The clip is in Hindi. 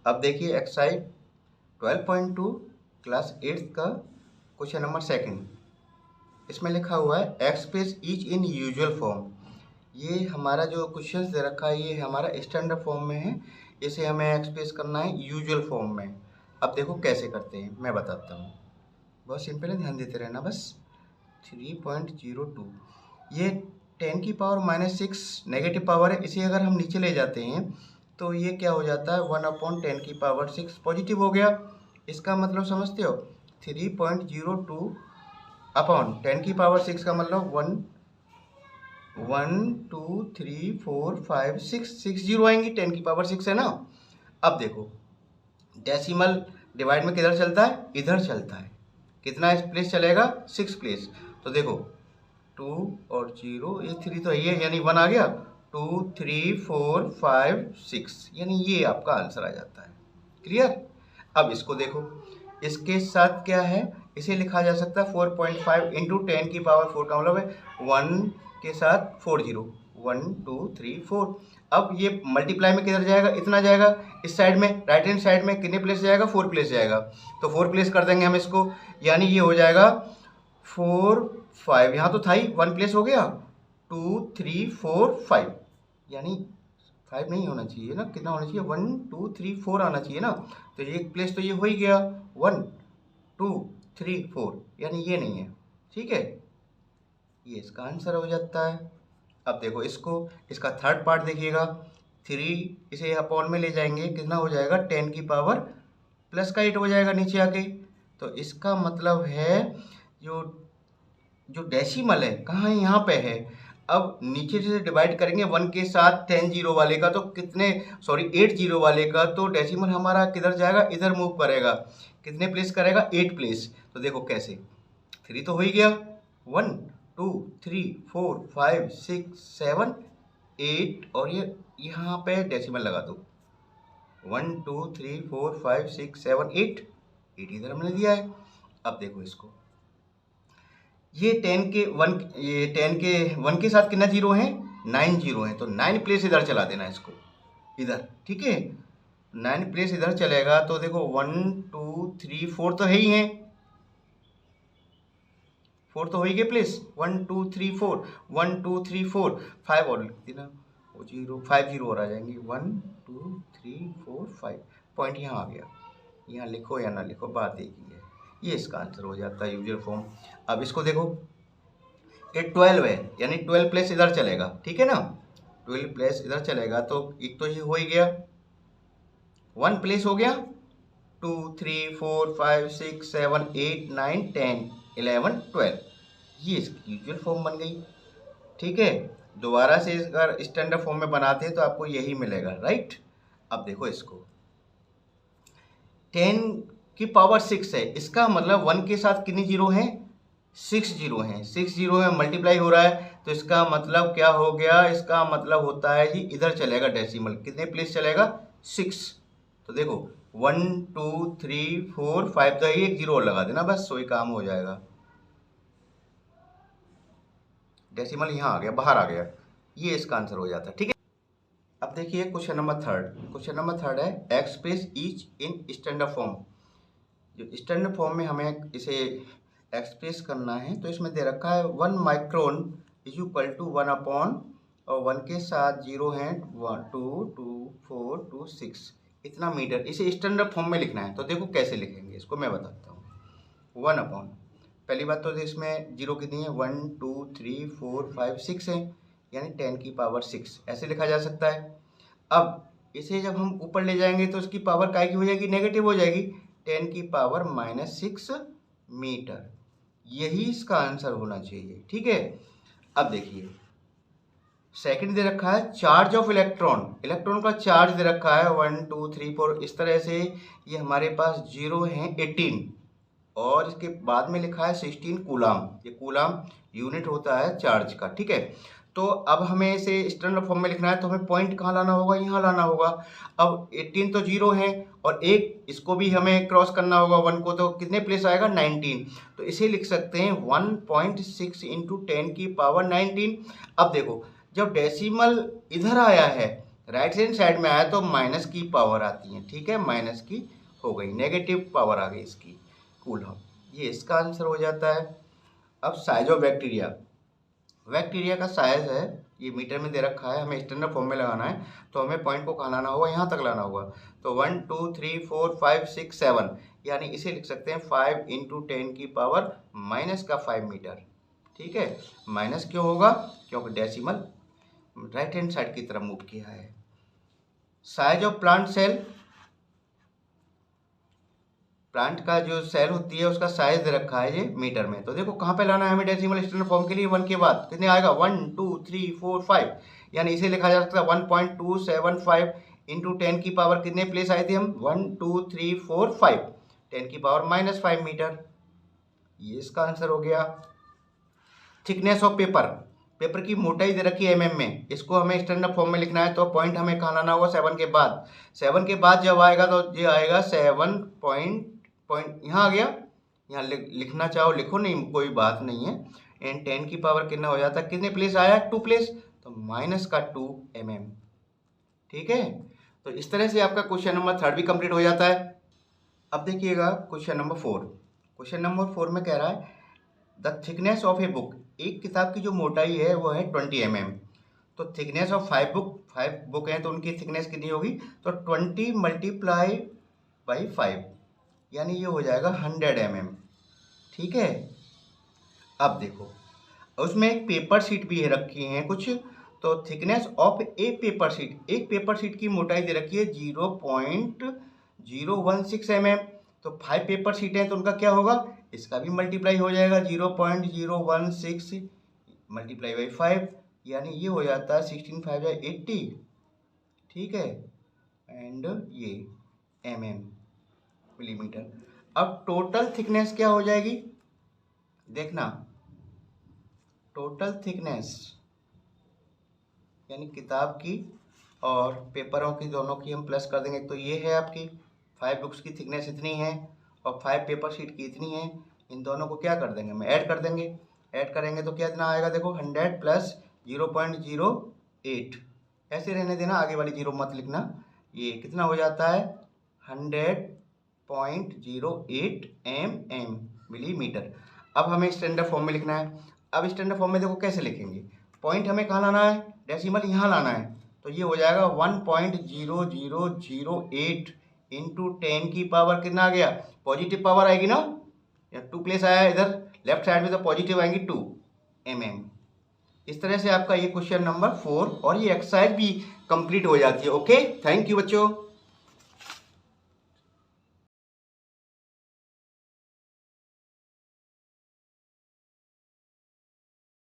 अब देखिए एक्सरसाइज 12.2 क्लास 8 का क्वेश्चन नंबर सेकंड। इसमें लिखा हुआ है एक्सप्रेस ईच इन यूजुअल फॉर्म। ये हमारा जो क्वेश्चन दे रखा है ये हमारा स्टैंडर्ड फॉर्म में है, इसे हमें एक्सप्रेस करना है यूजुअल फॉर्म में। अब देखो कैसे करते हैं, मैं बताता हूँ। बहुत सिंपल है, ध्यान देते रहना बस। 3.02 ये 10 की पावर -6 नेगेटिव पावर है, इसे अगर हम नीचे ले जाते हैं तो ये क्या हो जाता है 1/10 की पावर 6 पॉजिटिव हो गया। इसका मतलब समझते हो 3.02 अपॉन 10 की पावर 6 का मतलब 1 2 3 4 5 6 जीरो आएंगी, 10 की पावर 6 है ना। अब देखो डेसिमल डिवाइड में किधर चलता है, इधर चलता है। कितना प्लेस चलेगा, 6 प्लेस। तो देखो 2 और 0, ये 3 तो है यानी 1 आ गया। 2 3 4 5 6 यानी ये आपका आंसर आ जाता है। क्लियर। अब इसको देखो, इसके साथ क्या है, इसे लिखा जा सकता है 4.5 इंटू 10 की पावर 4 का मतलब है 1 के साथ 4 जीरो, 1 2 3 4। अब ये मल्टीप्लाई में किधर जाएगा, इतना जाएगा। इस साइड में राइट हैंड साइड में कितने प्लेस जाएगा, 4 प्लेस जाएगा। तो 4 प्लेस कर देंगे हम इसको, यानी ये हो जाएगा 4 5, यहाँ तो था ही 1 प्लेस हो गया 2 3 4 5, यानी 5 नहीं होना चाहिए ना, कितना होना चाहिए 1 2 3 4 आना चाहिए ना। तो ये एक प्लेस तो ये हो ही गया 1 2 3 4, यानी ये नहीं है। ठीक है, ये इसका आंसर हो जाता है। अब देखो इसको, इसका थर्ड पार्ट देखिएगा। 3 इसे अपॉन में ले जाएंगे, कितना हो जाएगा 10 की पावर प्लस का 8 हो जाएगा नीचे आके। तो इसका मतलब है जो जो डेसिमल है कहाँ है, यहाँ पे है। अब नीचे से डिवाइड करेंगे 1 के साथ 10 जीरो वाले का, तो कितने 8 जीरो वाले का, तो डेसिमल हमारा किधर जाएगा, इधर मूव करेगा। कितने प्लेस करेगा, 8 प्लेस। तो देखो कैसे, 3 तो हो ही गया, 1 2 3 4 5 6 7 8, और ये यहाँ पे डेसिमल लगा दो 1 2 3 4 5 6 7 8 इधर हमने दिया है। अब देखो इसको, ये 10 के 1 के साथ कितना जीरो है, 9 जीरो है। तो 9 प्लेस इधर चला देना इसको, इधर। ठीक है, 9 प्लेस इधर चलेगा तो देखो 1 2 3 4 तो है ही है, 4 तो हो ही गए प्लेस, 1 2 3 4 1 2 3 4 5 और लिख देना, वो 5 जीरो और आ जाएंगे 1 2 3 4 5। पॉइंट यहाँ आ गया, यहाँ लिखो या ना लिखो बात एक ही है। ये इसका आंसर हो जाता है यूजुअल फॉर्म। अब इसको देखो, ये 12 है, यानी 12 प्लेस इधर चलेगा। ठीक है ना, 12 प्लेस इधर चलेगा, तो एक तो ये हो ही गया, 1 प्लेस हो गया 2 3 4 5 6 7 8 9 10 11 12, ये इसकी यूजुअल फॉर्म बन गई। ठीक है, दोबारा से अगर स्टैंडर्ड फॉर्म में बनाते हैं तो आपको यही मिलेगा, राइट। अब देखो इसको, 10 की पावर 6 है, इसका मतलब 1 के साथ कितनी जीरो हैं, 6 जीरो हैं। 6 जीरो में मल्टीप्लाई हो रहा है, तो इसका मतलब क्या हो गया, इसका मतलब होता है जी इधर चलेगा डेसिमल, कितने प्लेस चलेगा 6। तो देखो 1 2 3 4 5 तो एक जीरो और लगा देना बस, वही काम हो जाएगा। डेसिमल यहाँ आ गया, बाहर आ गया, ये इसका आंसर हो जाता है। ठीक है, अब देखिए question number third. Question number third है express each in standard form. जो स्टैंडर्ड फॉर्म में हमें इसे एक्सप्रेस करना है, तो इसमें दे रखा है 1 micron is equal to 1 upon, और 1 के साथ जीरो हैं 1 2 2 4 2 6 इतना मीटर। इसे स्टैंडर्ड फॉर्म में लिखना है, तो देखो कैसे लिखेंगे इसको, मैं बताता हूँ। 1 अपॉन, पहली बात तो इसमें जीरो कितनी है 1 2 3 4 5 6 है, यानी 10 की पावर 6 ऐसे लिखा जा सकता है। अब इसे जब हम ऊपर ले जाएंगे तो इसकी पावर काय की हो जाएगी, नेगेटिव हो जाएगी, 10 की पावर -6 मीटर। यही इसका आंसर होना चाहिए। ठीक है, अब देखिए सेकंड दे रखा है चार्ज ऑफ इलेक्ट्रॉन, इलेक्ट्रॉन का चार्ज दे रखा है 1 2 3 4 इस तरह से। ये हमारे पास जीरो हैं 18, और इसके बाद में लिखा है 16 कूलाम। ये कूलाम यूनिट होता है चार्ज का। ठीक है, तो अब हमें इसे स्टैंडर्ड फॉर्म में लिखना है, तो हमें पॉइंट कहाँ लाना होगा, यहाँ लाना होगा। अब 18 तो जीरो है, और एक इसको भी हमें क्रॉस करना होगा 1 को, तो कितने प्लेस आएगा 19। तो इसे लिख सकते हैं 1.6 इंटू 10 की पावर 19। अब देखो जब डेसिमल इधर आया है, राइट हैंड साइड में आया तो माइनस की पावर आती है, ठीक है, माइनस की हो गई, नेगेटिव पावर आ गई इसकी, कूलम। ये इसका आंसर हो जाता है। अब साइज ऑफ बैक्टीरिया, बैक्टीरिया का साइज है, ये मीटर में दे रखा है, हमें स्टैंडर्ड फॉर्म में लगाना है, तो हमें पॉइंट को कहाँ लाना होगा, यहाँ तक लाना होगा। तो 1 2 3 4 5 6 7, यानी इसे लिख सकते हैं 5 × 10 की पावर माइनस का 5 मीटर, ठीक है। माइनस क्यों होगा, क्योंकि डेसिमल राइट हैंड साइड की तरफ मूव किया है। Size of plant cell, plant का जो सेल होती है उसका साइज दे रखा है ये मीटर में, तो देखो कहाँ पे लाना है हमें डेसिमल स्टैंडर्ड फॉर्म के लिए, 1 के बाद कितने आएगा, 1 2 3 4 5, यानी इसे लिखा जा सकता है 1.275 × 10 की पावर कितने प्लेस आए थे हम, 1 2 3 4 5, 10 की पावर -5 मीटर, ये इसका आंसर हो गया। थिकनेस ऑफ पेपर, पेपर की मोटाई दे रखी है mm में, इसको हमें स्टैंडर्ड फॉर्म में लिखना है, तो पॉइंट हमें कहाँ लाना होगा, 7 के बाद। 7 के बाद जब आएगा तो ये आएगा 7 पॉइंट, यहाँ आ गया, यहाँ लिखना चाहो लिखो, नहीं कोई बात नहीं है। एंड 10 की पावर कितना हो जाता है, कितने प्लेस आया, 2 प्लेस, तो माइनस का 2 mm, ठीक है। तो इस तरह से आपका क्वेश्चन नंबर 3 भी कंप्लीट हो जाता है। अब देखिएगा क्वेश्चन नंबर 4, क्वेश्चन नंबर 4 में कह रहा है the thickness of a book, एक किताब की जो मोटाई है वो है 20 mm, तो थिकनेस ऑफ 5 बुक हैं तो उनकी थिकनेस कितनी होगी, तो 20 × 5, यानी ये हो जाएगा 100 mm, ठीक है। अब देखो उसमें एक पेपर शीट भी रखी है कुछ, तो thickness of A paper sheet, एक पेपर शीट की मोटाई दे रखी है 0.016 mm, तो 5 पेपर शीट हैं तो उनका क्या होगा, इसका भी मल्टीप्लाई हो जाएगा, 0.016 × 5, यानी ये हो जाता है 16 5 80, ठीक है, एंड ये mm, मिलीमीटर। अब टोटल थिकनेस क्या हो जाएगी, देखना, टोटल थिकनेस यानी किताब की और पेपरों की दोनों की हम प्लस कर देंगे, तो ये है आपकी 5 बुक्स की थिकनेस इतनी है और 5 पेपर शीट की इतनी है, इन दोनों को क्या कर देंगे, हम ऐड कर देंगे, ऐड करेंगे तो क्या इतना आएगा, देखो 100 + 0.08, ऐसे रहने देना, आगे वाली जीरो मत लिखना, ये कितना हो जाता है 100.08 mm, मिलीमीटर। अब हमें स्टैंडर्ड फॉर्म में लिखना है, अब स्टैंडर्ड फॉर्म में देखो कैसे लिखेंगे, पॉइंट हमें कहाँ लाना है, डेसिमल यहाँ लाना है, तो ये हो जाएगा 1.0008 × 10 की पावर कितना आ गया, पॉजिटिव पावर आएगी ना, या 2 प्लेस आया इधर लेफ्ट साइड में, तो पॉजिटिव आएंगी 2 mm। इस तरह से आपका ये क्वेश्चन नंबर 4 और ये एक्सरसाइज भी कंप्लीट हो जाती है। ओके, थैंक यू बच्चों।